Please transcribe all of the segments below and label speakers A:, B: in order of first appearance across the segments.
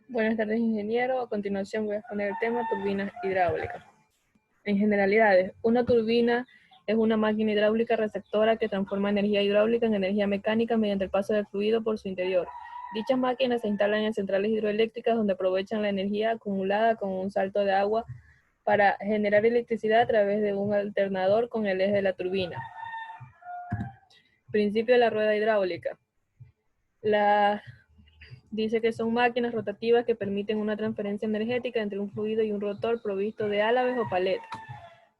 A: Buenas tardes, ingeniero. A continuación voy a exponer el tema turbinas hidráulicas. En generalidades, una turbina es una máquina hidráulica receptora que transforma energía hidráulica en energía mecánica mediante el paso del fluido por su interior. Dichas máquinas se instalan en centrales hidroeléctricas donde aprovechan la energía acumulada con un salto de agua para generar electricidad a través de un alternador con el eje de la turbina. Principio de la rueda hidráulica. Dice que son máquinas rotativas que permiten una transferencia energética entre un fluido y un rotor provisto de álabes o paletas.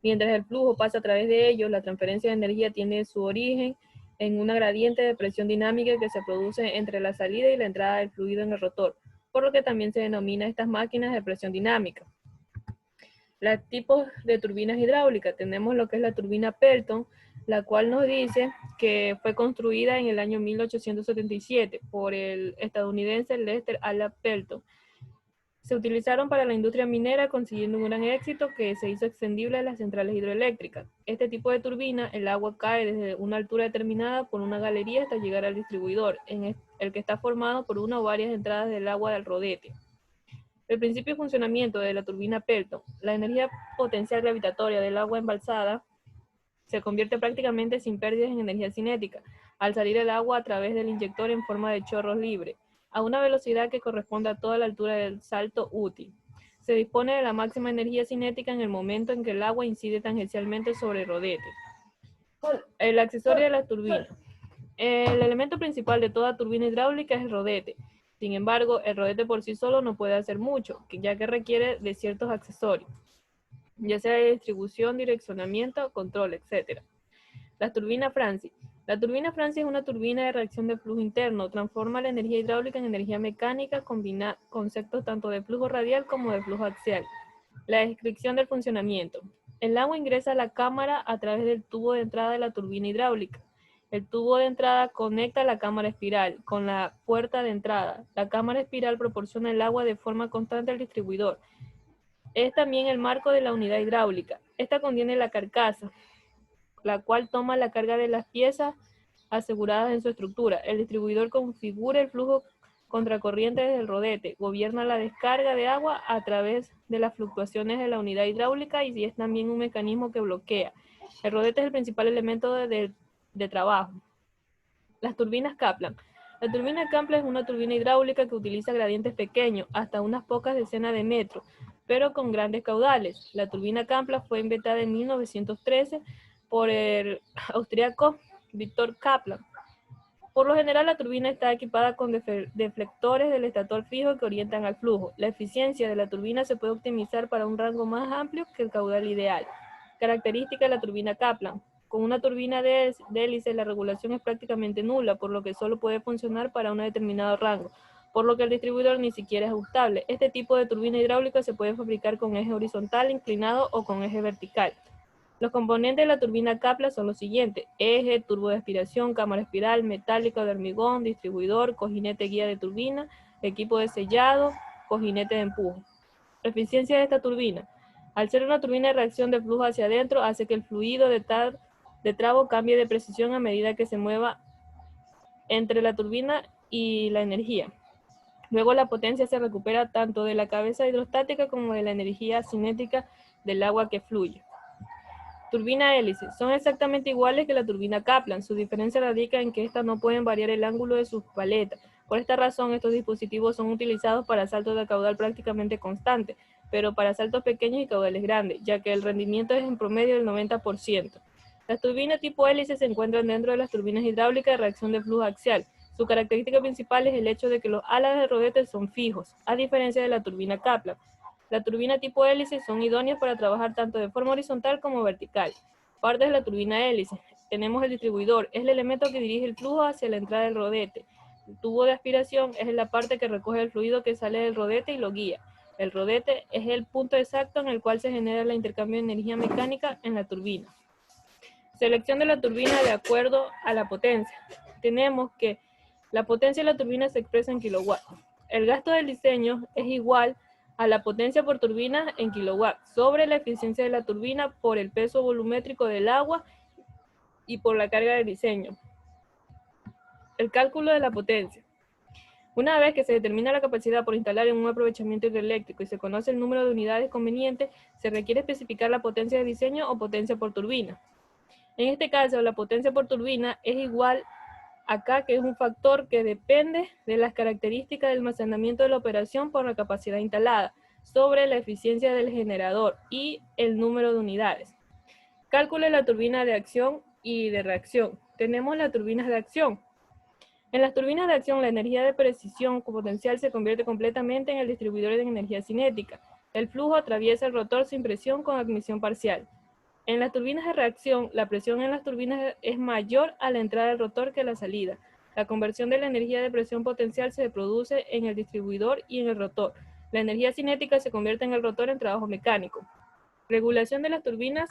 A: Mientras el flujo pasa a través de ellos, la transferencia de energía tiene su origen en una gradiente de presión dinámica que se produce entre la salida y la entrada del fluido en el rotor, por lo que también se denomina estas máquinas de presión dinámica. Los tipos de turbinas hidráulicas, tenemos lo que es la turbina Pelton, la cual nos dice que fue construida en el año 1877 por el estadounidense Lester Alan Pelton. Se utilizaron para la industria minera, consiguiendo un gran éxito que se hizo extendible a las centrales hidroeléctricas. Este tipo de turbina, el agua cae desde una altura determinada por una galería hasta llegar al distribuidor, en el que está formado por una o varias entradas del agua del rodete. El principio de funcionamiento de la turbina Pelton: la energía potencial gravitatoria del agua embalsada se convierte prácticamente sin pérdidas en energía cinética, al salir el agua a través del inyector en forma de chorros libre, a una velocidad que corresponde a toda la altura del salto útil. Se dispone de la máxima energía cinética en el momento en que el agua incide tangencialmente sobre el rodete. El accesorio de la turbina. El elemento principal de toda turbina hidráulica es el rodete. Sin embargo, el rodete por sí solo no puede hacer mucho, ya que requiere de ciertos accesorios, ya sea de distribución, direccionamiento, control, etc. La turbina Francis. La turbina Francis es una turbina de reacción de flujo interno. Transforma la energía hidráulica en energía mecánica, combina conceptos tanto de flujo radial como de flujo axial. La descripción del funcionamiento. El agua ingresa a la cámara a través del tubo de entrada de la turbina hidráulica. El tubo de entrada conecta la cámara espiral con la puerta de entrada. La cámara espiral proporciona el agua de forma constante al distribuidor. Es también el marco de la unidad hidráulica. Esta contiene la carcasa, la cual toma la carga de las piezas aseguradas en su estructura. El distribuidor configura el flujo contracorriente desde el rodete, gobierna la descarga de agua a través de las fluctuaciones de la unidad hidráulica y es también un mecanismo que bloquea. El rodete es el principal elemento de trabajo. Las turbinas Kaplan. La turbina Kaplan es una turbina hidráulica que utiliza gradientes pequeños, hasta unas pocas decenas de metros, pero con grandes caudales. La turbina Kaplan fue inventada en 1913 por el austríaco Victor Kaplan. Por lo general, la turbina está equipada con deflectores del estator fijo que orientan al flujo. La eficiencia de la turbina se puede optimizar para un rango más amplio que el caudal ideal. Característica de la turbina Kaplan. Con una turbina de hélice, la regulación es prácticamente nula, por lo que solo puede funcionar para un determinado rango, por lo que el distribuidor ni siquiera es ajustable. Este tipo de turbina hidráulica se puede fabricar con eje horizontal, inclinado o con eje vertical. Los componentes de la turbina Kaplan son los siguientes: eje, turbo de aspiración, cámara espiral, metálica de hormigón, distribuidor, cojinete guía de turbina, equipo de sellado, cojinete de empuje. Eficiencia de esta turbina. Al ser una turbina de reacción de flujo hacia adentro, hace que el fluido de trabo cambie de precisión a medida que se mueva entre la turbina y la energía. Luego la potencia se recupera tanto de la cabeza hidrostática como de la energía cinética del agua que fluye. Turbina hélice. Son exactamente iguales que la turbina Kaplan. Su diferencia radica en que estas no pueden variar el ángulo de sus paletas. Por esta razón, estos dispositivos son utilizados para saltos de caudal prácticamente constantes, pero para saltos pequeños y caudales grandes, ya que el rendimiento es en promedio del 90%. Las turbinas tipo hélice se encuentran dentro de las turbinas hidráulicas de reacción de flujo axial. Su característica principal es el hecho de que los alas del rodete son fijos, a diferencia de la turbina Kaplan. La turbina tipo hélice son idóneas para trabajar tanto de forma horizontal como vertical. Partes de la turbina hélice. Tenemos el distribuidor, es el elemento que dirige el flujo hacia la entrada del rodete. El tubo de aspiración es la parte que recoge el fluido que sale del rodete y lo guía. El rodete es el punto exacto en el cual se genera el intercambio de energía mecánica en la turbina. Selección de la turbina de acuerdo a la potencia. Tenemos que la potencia de la turbina se expresa en kilowatts. El gasto del diseño es igual a la potencia por turbina en kilowatts sobre la eficiencia de la turbina por el peso volumétrico del agua y por la carga de diseño. El cálculo de la potencia. Una vez que se determina la capacidad por instalar en un aprovechamiento hidroeléctrico y se conoce el número de unidades conveniente, se requiere especificar la potencia de diseño o potencia por turbina. En este caso, la potencia por turbina es igual acá, que es un factor que depende de las características del almacenamiento de la operación por la capacidad instalada, sobre la eficiencia del generador y el número de unidades. Cálculo la turbina de acción y de reacción. Tenemos las turbinas de acción. En las turbinas de acción, la energía de precisión potencial se convierte completamente en el distribuidor de energía cinética. El flujo atraviesa el rotor sin presión con admisión parcial. En las turbinas de reacción, la presión en las turbinas es mayor a la entrada del rotor que a la salida. La conversión de la energía de presión potencial se produce en el distribuidor y en el rotor. La energía cinética se convierte en el rotor en trabajo mecánico. Regulación de las turbinas,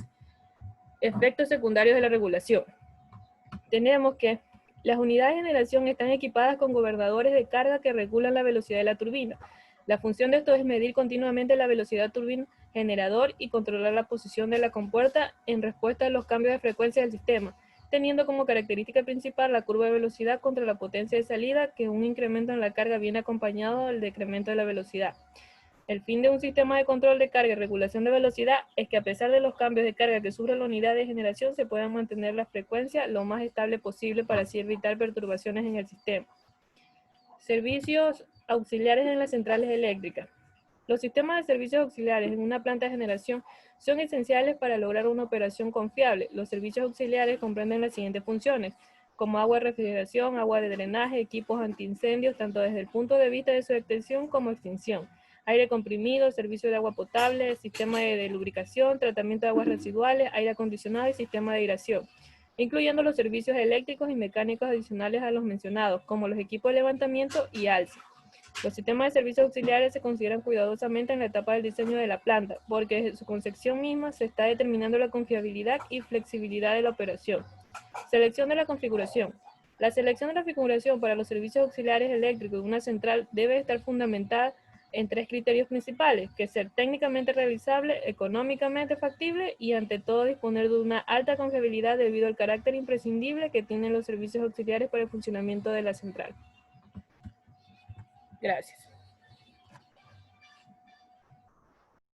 A: efectos secundarios de la regulación. Tenemos que las unidades de generación están equipadas con gobernadores de carga que regulan la velocidad de la turbina. La función de esto es medir continuamente la velocidad turbina generador y controlar la posición de la compuerta en respuesta a los cambios de frecuencia del sistema, teniendo como característica principal la curva de velocidad contra la potencia de salida, que un incremento en la carga viene acompañado del decremento de la velocidad. El fin de un sistema de control de carga y regulación de velocidad es que, a pesar de los cambios de carga que sufre la unidad de generación, se puedan mantener la frecuencia lo más estable posible para así evitar perturbaciones en el sistema. Servicios auxiliares en las centrales eléctricas. Los sistemas de servicios auxiliares en una planta de generación son esenciales para lograr una operación confiable. Los servicios auxiliares comprenden las siguientes funciones, como agua de refrigeración, agua de drenaje, equipos antiincendios, tanto desde el punto de vista de su detección como extinción, aire comprimido, servicio de agua potable, sistema de lubricación, tratamiento de aguas residuales, aire acondicionado y sistema de aireación, incluyendo los servicios eléctricos y mecánicos adicionales a los mencionados, como los equipos de levantamiento y alce. Los sistemas de servicios auxiliares se consideran cuidadosamente en la etapa del diseño de la planta, porque desde su concepción misma se está determinando la confiabilidad y flexibilidad de la operación. Selección de la configuración. La selección de la configuración para los servicios auxiliares eléctricos de una central debe estar fundamentada en tres criterios principales, que es ser técnicamente realizable, económicamente factible y ante todo disponer de una alta confiabilidad debido al carácter imprescindible que tienen los servicios auxiliares para el funcionamiento de la central. Gracias.